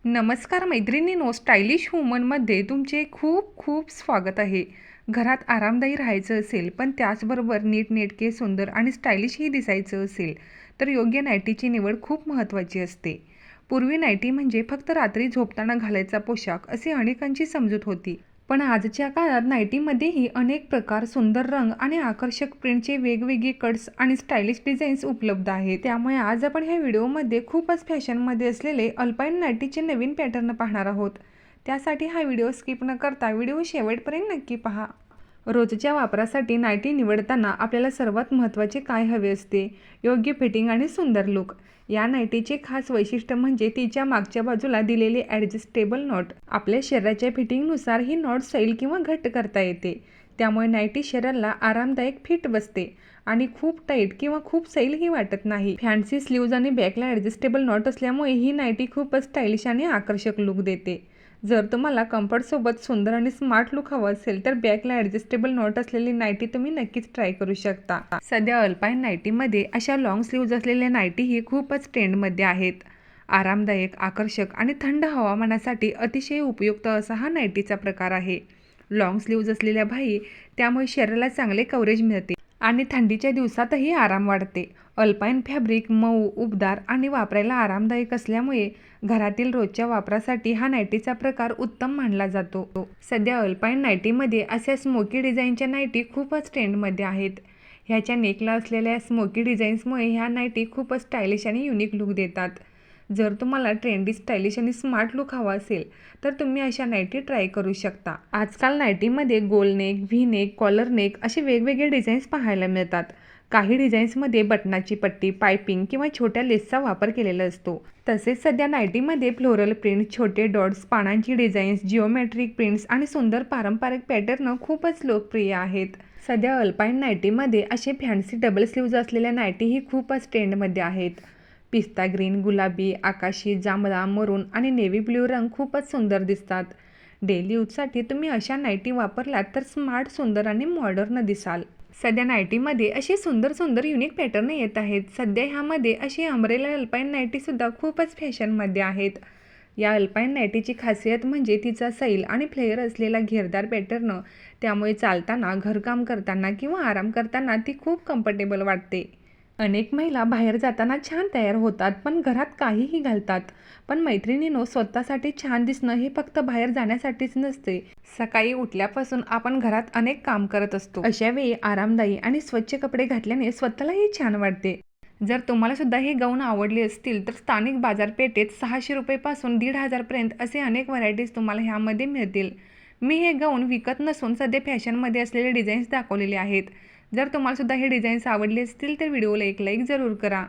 नमस्कार मैत्रिणींनो, स्टायलिश वुमनमध्ये तुमचे खूप खूप स्वागत आहे. घरात आरामदायी राहायचं असेल पण त्याचबरोबर नीटनेटके, सुंदर आणि स्टायलिशही दिसायचं असेल तर योग्य नायटीची निवड खूप महत्त्वाची असते. पूर्वी नायटी म्हणजे फक्त रात्री झोपताना घालायचा पोशाख असे अनेकांची समजूत होती. पण आजच्या काळात नायटीमध्येही अनेक प्रकार, सुंदर रंग आणि आकर्षक प्रिंटचे वेगवेगळे कट्स आणि स्टायलिश डिझाईन्स उपलब्ध आहेत. त्यामुळे आज आपण ह्या व्हिडिओमध्ये खूपच फॅशनमध्ये असलेले अल्पाईन नायटीचे नवीन पॅटर्न पाहणार आहोत. त्यासाठी हा व्हिडिओ स्किप न करता व्हिडिओ शेवटपर्यंत नक्की पहा. रोजच्या वापरासाठी नायटी निवडताना आपल्याला सर्वात महत्त्वाचे काय हवे असते? योग्य फिटिंग आणि सुंदर लुक. या नायटीचे खास वैशिष्ट्य म्हणजे तिच्या मागच्या बाजूला दिलेले ॲडजस्टेबल नॉट. आपल्या शरीराच्या फिटिंगनुसार ही नॉट सैल किंवा घट्ट करता येते. त्यामुळे नायटी शरीराला आरामदायक फिट बसते आणि खूप टाईट किंवा खूप सैलही वाटत नाही. फॅन्सी स्लीव्ज आणि बॅकला ॲडजस्टेबल नॉट असल्यामुळे ही नायटी खूपच स्टायलिश आणि आकर्षक लुक देते. जर तुम्हाला कम्फर्टसोबत सुंदर आणि स्मार्ट लुक हवं असेल तर बॅकला ॲडजस्टेबल नॉट असलेली नायटी तुम्ही नक्कीच ट्राय करू शकता. सध्या अल्पाईन नायटीमध्ये अशा लॉंग स्लीव्ज असलेल्या नायटीही खूपच ट्रेंडमध्ये आहेत. आरामदायक, आकर्षक आणि थंड हवामानासाठी अतिशय उपयुक्त असा हा नायटीचा प्रकार आहे. लॉंग स्लीव्ज असलेल्या बाही, त्यामुळे शरीराला चांगले कव्हरेज मिळते आणि थंडीच्या दिवसातही आराम वाटते. अल्पाईन फॅब्रिक मऊ, उबदार आणि वापरायला आरामदायक असल्यामुळे घरातील रोजच्या वापरासाठी हा नायटीचा प्रकार उत्तम मानला जातो. सध्या अल्पाईन नायटीमध्ये अशा स्मोकी डिझाईनच्या नायटी खूपच ट्रेंडमध्ये आहेत. ह्याच्या नेकला असलेल्या स्मोकी डिझाईन्समुळे ह्या नायटी खूपच स्टायलिश आणि युनिक लुक देतात. जर तुम्हाला ट्रेंडी, स्टायलिश आणि स्मार्ट लुक हवा असेल तर तुम्ही अशा नायटी ट्राय करू शकता. आजकाल नायटीमध्ये गोल neck, V neck, collar neck असे वेगवेगळे डिझाईन्स पाहायला मिळतात. काही डिझाईन्समध्ये बटनाची पट्टी, पायपिंग किंवा छोट्या लेसचा वापर केलेला असतो. तसेच सध्या नायटीमध्ये फ्लोरल प्रिंट, छोटे डॉट्स, पानांची डिझाईन्स, जिओमेट्रिक प्रिंट्स आणि सुंदर पारंपरिक पॅटर्न खूपच लोकप्रिय आहेत. सध्या अल्पाईन नायटीमध्ये असे फॅन्सी डबल स्लीव्ज असलेल्या नायटीही खूपच ट्रेंडमध्ये आहेत. पिस्ता ग्रीन, गुलाबी, आकाशी, जांभळा, मरून आणि नेव्ही ब्ल्यू रंग खूपच सुंदर दिसतात. डेली यूजसाठी तुम्ही अशा नायटी वापरलात तर स्मार्ट, सुंदर आणि मॉडर्न दिसाल. सध्या नायटीमध्ये असे सुंदर सुंदर युनिक पॅटर्न येत आहेत. सध्या ह्यामध्ये अशी अम्ब्रेला अल्पाईन नायटीसुद्धा खूपच फॅशनमध्ये आहेत. या अल्पाईन नायटीची खासियत म्हणजे तिचा सैल आणि फ्लेअर असलेला घेरदार पॅटर्न. त्यामुळे चालताना, घरकाम करताना किंवा आराम करताना ती खूप कम्फर्टेबल वाटते. अनेक महिला बाहेर जाताना छान तयार होतात पण घरात काहीही घालतात. पण मैत्रिणींनो, स्वतःसाठी छान दिसणं हे फक्त बाहेर जाण्यासाठीच नसते. सकाळी उठल्यापासून आपण घरात अनेक काम करत असतो. अशा वेळी आरामदायी आणि स्वच्छ कपडे घातल्याने स्वतःलाही छान वाटते. जर तुम्हाला सुद्धा हे गाऊन आवडले असतील तर स्थानिक बाजारपेठेत 600 रुपयेपासून 1500 पर्यंत असे अनेक व्हरायटीज तुम्हाला ह्यामध्ये मिळतील. मी हे गाऊन विकत नसून सध्या फॅशनमध्ये असलेले डिझाईन्स दाखवलेले आहेत. जर तुम्हाला सुद्धा हे डिझाईन्स आवडले असतील तर व्हिडिओला एक लाईक जरूर करा.